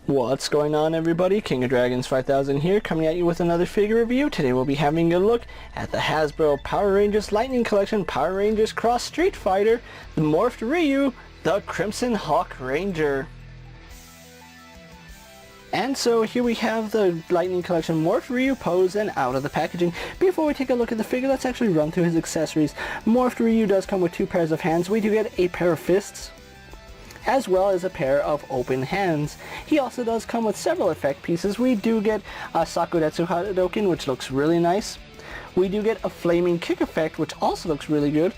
What's going on, everybody? King of Dragons 5000 here, coming at you with another figure review. Today we'll be having a look at the Hasbro Power Rangers Lightning Collection Power Rangers Cross Street Fighter, the Morphed Ryu, the Crimson Hawk Ranger. And so here we have the Lightning Collection Morphed Ryu pose and out of the packaging. Before we take a look at the figure, let's actually run through his accessories. Morphed Ryu does come with 2 pairs of hands. We do get a pair of fists, as well as a pair of open hands. He also does come with several effect pieces. We do get a Sakuretsu Hadoken, which looks really nice. We do get a Flaming Kick effect, which also looks really good.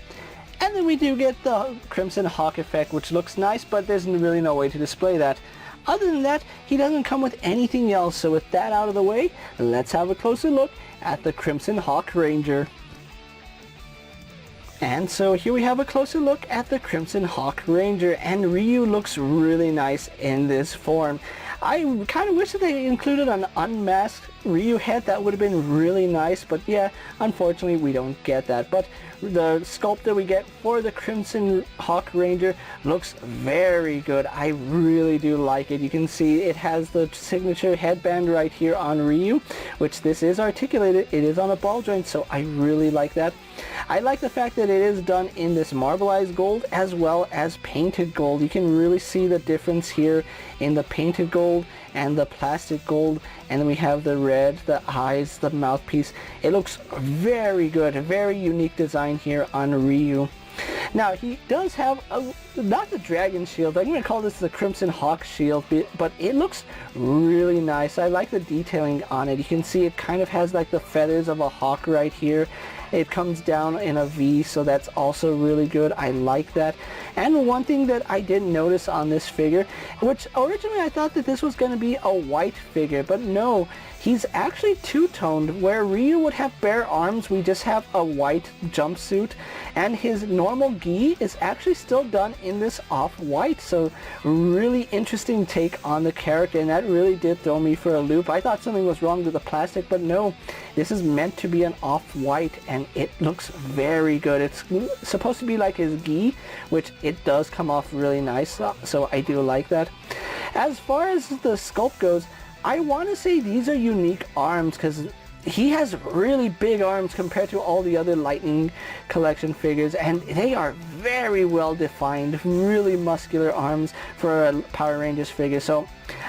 And then we do get the Crimson Hawk effect, which looks nice, but there's really no way to display that. Other than that, he doesn't come with anything else, so with that out of the way, let's have a closer look at the Crimson Hawk Ranger. And so here we have a closer look at the Crimson Hawk Ranger, and Ryu looks really nice in this form. I kind of wish that they included an unmasked Ryu head. That would have been really nice, but yeah, unfortunately we don't get that. But the sculpt that we get for the Crimson Hawk Ranger looks very good. I really do like it. You can see it has the signature headband right here on Ryu, which this is articulated. It is on a ball joint, so I really like that. I like the fact that it is done in this marbleized gold as well as painted gold. You can really see the difference here in the painted gold and the plastic gold, and then we have the red, the eyes, the mouthpiece. It looks very good, a very unique design here on Ryu. Now he does have not the dragon shield, I'm going to call this the Crimson Hawk shield, but it looks really nice. I like the detailing on it. You can see it kind of has like the feathers of a hawk right here. It comes down in a V, so that's also really good. I like that. And one thing that I didn't notice on this figure, which originally I thought that this was going to be a white figure, but no, he's actually two-toned. Where Ryu would have bare arms, we just have a white jumpsuit, and his normal gi is actually still done in this off-white. So really interesting take on the character, and that really did throw me for a loop. I thought something was wrong with the plastic, but no, this is meant to be an off-white, and it looks very good. It's supposed to be like his gi, which it does come off really nice, so I do like that. As far as the sculpt goes, I want to say these are unique arms, because he has really big arms compared to all the other Lightning Collection figures, and they are very well defined, really muscular arms for a Power Rangers figure. So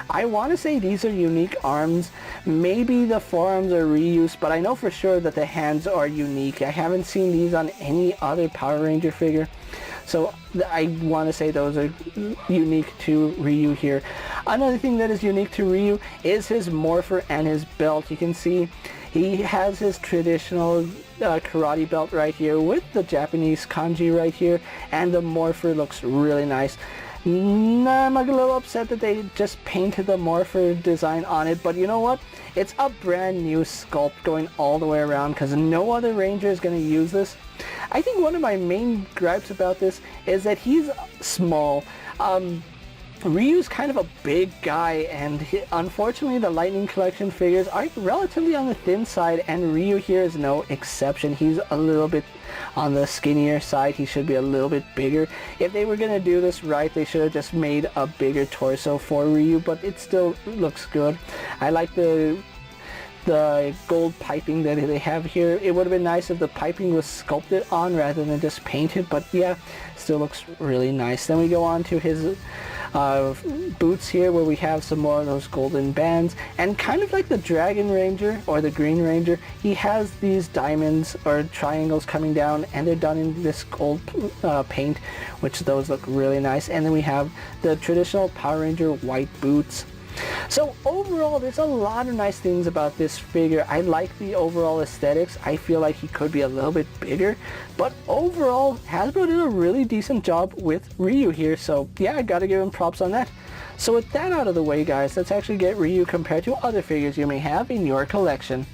I want to say these are unique arms. Maybe the forearms are reused, but I know for sure that the hands are unique. I haven't seen these on any other Power Ranger figure, so I want to say those are unique to Ryu here. Another thing that is unique to Ryu is his morpher and his belt. You can see he has his traditional karate belt right here with the Japanese kanji right here, and the morpher looks really nice. I'm a little upset that they just painted the morpher design on it, but you know what? It's a brand new sculpt going all the way around, because no other Ranger is going to use this. I think one of my main gripes about this is that he's small. Ryu's kind of a big guy, and unfortunately the Lightning Collection figures are relatively on the thin side, and Ryu here is no exception. He's a little bit on the skinnier side. He should be a little bit bigger. If they were going to do this right, they should have just made a bigger torso for Ryu, but it still looks good. I like the gold piping that they have here. It would have been nice if the piping was sculpted on rather than just painted, but yeah, still looks really nice. Then we go on to his boots here, where we have some more of those golden bands, and kind of like the Dragon Ranger or the Green Ranger, he has these diamonds or triangles coming down, and they're done in this gold paint, which those look really nice. And then we have the traditional Power Ranger white boots. So overall, there's a lot of nice things about this figure. I like the overall aesthetics. I feel like he could be a little bit bigger, but overall, Hasbro did a really decent job with Ryu here, so yeah, I gotta give him props on that. So with that out of the way, guys, let's actually get Ryu compared to other figures you may have in your collection.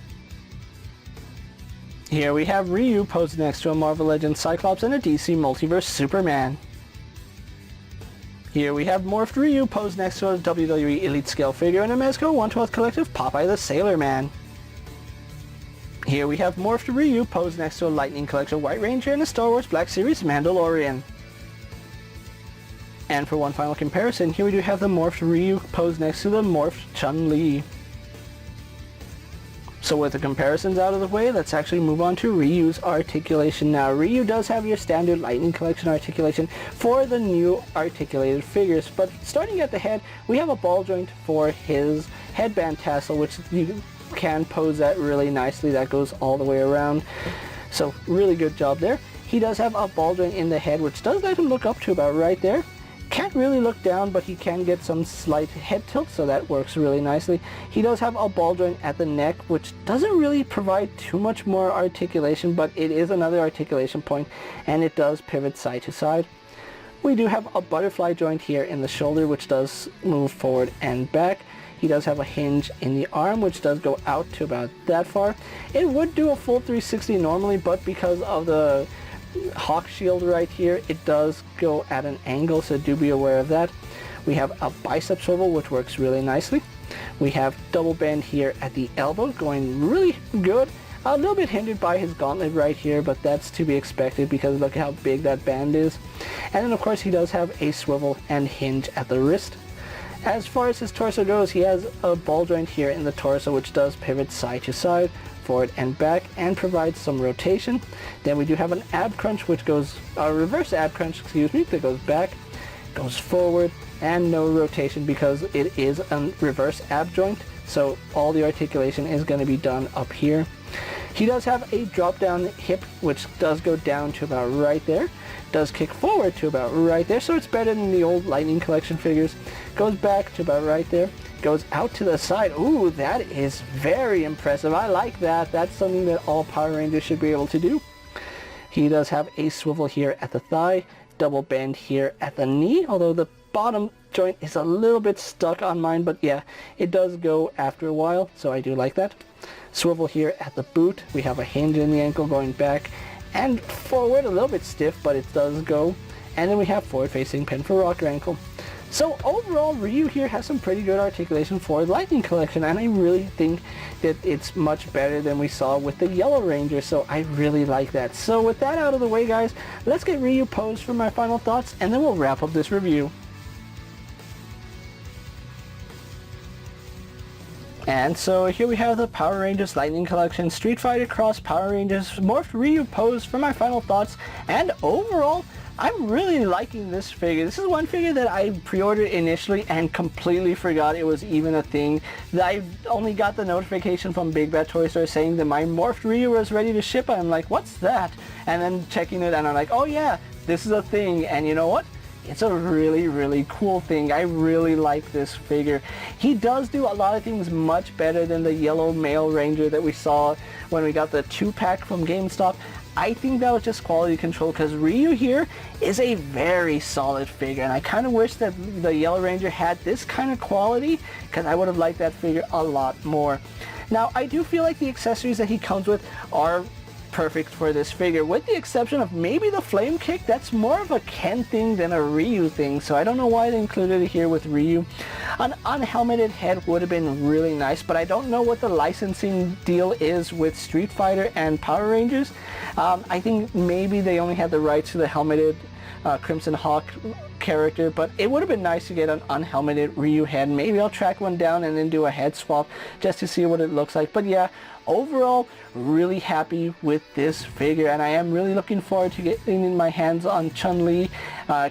Here we have Ryu posed next to a Marvel Legends Cyclops and a DC Multiverse Superman. Here we have Morphed Ryu posed next to a WWE Elite Scale figure and a Mezco 1/12 Collective Popeye the Sailor Man. Here we have Morphed Ryu posed next to a Lightning Collection White Ranger and a Star Wars Black Series Mandalorian. And for one final comparison, here we do have the Morphed Ryu posed next to the Morphed Chun-Li. So with the comparisons out of the way, let's actually move on to Ryu's articulation now. Ryu does have your standard Lightning Collection articulation for the new articulated figures, but starting at the head, we have a ball joint for his headband tassel, which you can pose that really nicely. That goes all the way around. So really good job there. He does have a ball joint in the head, which does let him look up to about right there. Can't really look down, but he can get some slight head tilt, so that works really nicely. He does have a ball joint at the neck, which doesn't really provide too much more articulation, but it is another articulation point, and it does pivot side to side. We do have a butterfly joint here in the shoulder, which does move forward and back. He does have a hinge in the arm, which does go out to about that far. It would do a full 360 normally, but because of the hawk shield right here, it does go at an angle, so do be aware of that. We have a bicep swivel, which works really nicely. We have double bend here at the elbow, going really good. A little bit hindered by his gauntlet right here, but that's to be expected because look how big that band is. And then of course he does have a swivel and hinge at the wrist. As far as his torso goes, he has a ball joint here in the torso, which does pivot side to side, forward and back, and provides some rotation. Then we do have an ab crunch, which goes, a reverse ab crunch, excuse me, that goes back, goes forward, and no rotation because it is a reverse ab joint, so all the articulation is going to be done up here. He does have a drop down hip, which does go down to about right there, does kick forward to about right there, so it's better than the old Lightning Collection figures, goes back to about right there, goes out to the side. Ooh, that is very impressive. I like that. That's something that all Power Rangers should be able to do. He does have a swivel here at the thigh, double bend here at the knee, although the bottom joint is a little bit stuck on mine, but yeah, it does go after a while, so I do like that. Swivel here at the boot. We have a hinge in the ankle going back and forward, a little bit stiff, but it does go. And then we have forward facing pin for rocker ankle. So overall, Ryu here has some pretty good articulation for the Lightning Collection, and I really think that it's much better than we saw with the Yellow Ranger, so I really like that. So with that out of the way, guys, let's get Ryu posed for my final thoughts, and then we'll wrap up this review. And so here we have the Power Rangers Lightning Collection Street Fighter Cross Power Rangers Morphed Ryu pose for my final thoughts, and overall, I'm really liking this figure. This is one figure that I pre-ordered initially and completely forgot it was even a thing. I only got the notification from Big Bad Toy Store saying that my Morphed Ryu was ready to ship. I'm like, what's that? And then checking it and I'm like, oh yeah, this is a thing. And you know what? It's a really, really cool thing. I really like this figure. He does do a lot of things much better than the yellow male ranger that we saw when we got the 2-pack from GameStop. I think that was just quality control because Ryu here is a very solid figure, and I kind of wish that the Yellow Ranger had this kind of quality because I would have liked that figure a lot more. Now, I do feel like the accessories that he comes with are perfect for this figure, with the exception of maybe the flame kick. That's more of a Ken thing than a Ryu thing, so I don't know why they included it here with Ryu. An unhelmeted head would have been really nice, but I don't know what the licensing deal is with Street Fighter and Power Rangers. I think maybe they only had the rights to the helmeted Crimson Hawk character, but it would have been nice to get an unhelmeted Ryu head. Maybe I'll track one down and then do a head swap just to see what it looks like. But yeah, overall, really happy with this figure, and I am really looking forward to getting in my hands on Chun-Li,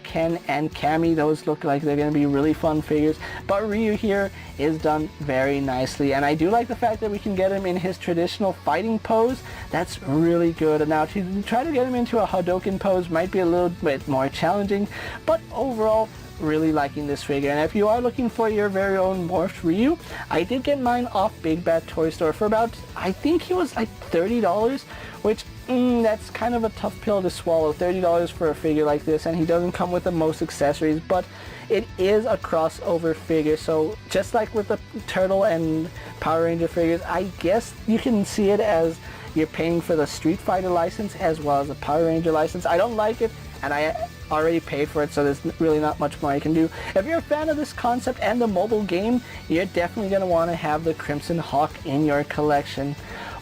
Ken, and Cammy. Those look like they're going to be really fun figures, but Ryu here is done very nicely, and I do like the fact that we can get him in his traditional fighting pose. That's really good. And now to try to get him into a Hadoken pose might be a little bit more challenging, but overall, really liking this figure. And if you are looking for your very own Morphed Ryu, I did get mine off Big Bad Toy Store for about, I think it was like $30, which that's kind of a tough pill to swallow, $30 for a figure like this, and he doesn't come with the most accessories, but it is a crossover figure, so just like with the Turtle and Power Ranger figures, I guess you can see it as you're paying for the Street Fighter license as well as the Power Ranger license. I don't like it, and I already paid for it, so there's really not much more I can do. If you're a fan of this concept and the mobile game, you're definitely going to want to have the Crimson Hawk in your collection.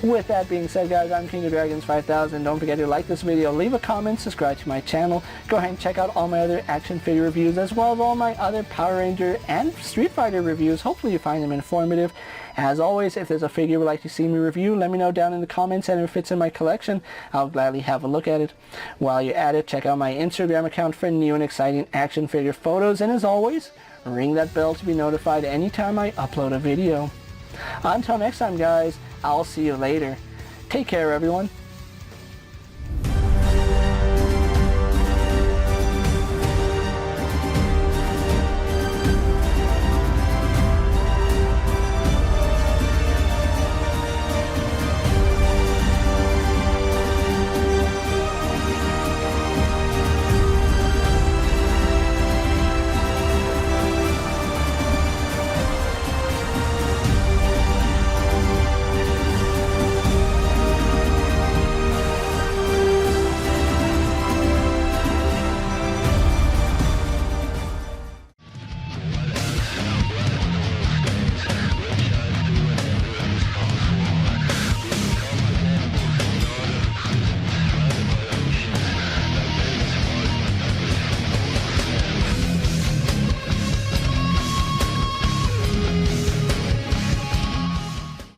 With that being said, guys, I'm KingofDragons 5000. Don't forget to like this video, leave a comment, subscribe to my channel. Go ahead and check out all my other action figure reviews as well as all my other Power Ranger and Street Fighter reviews. Hopefully you find them informative. As always, if there's a figure you would like to see me review, let me know down in the comments, and if it fits in my collection, I'll gladly have a look at it. While you're at it, check out my Instagram account for new and exciting action figure photos, and as always, ring that bell to be notified anytime I upload a video. Until next time, guys, I'll see you later. Take care, everyone.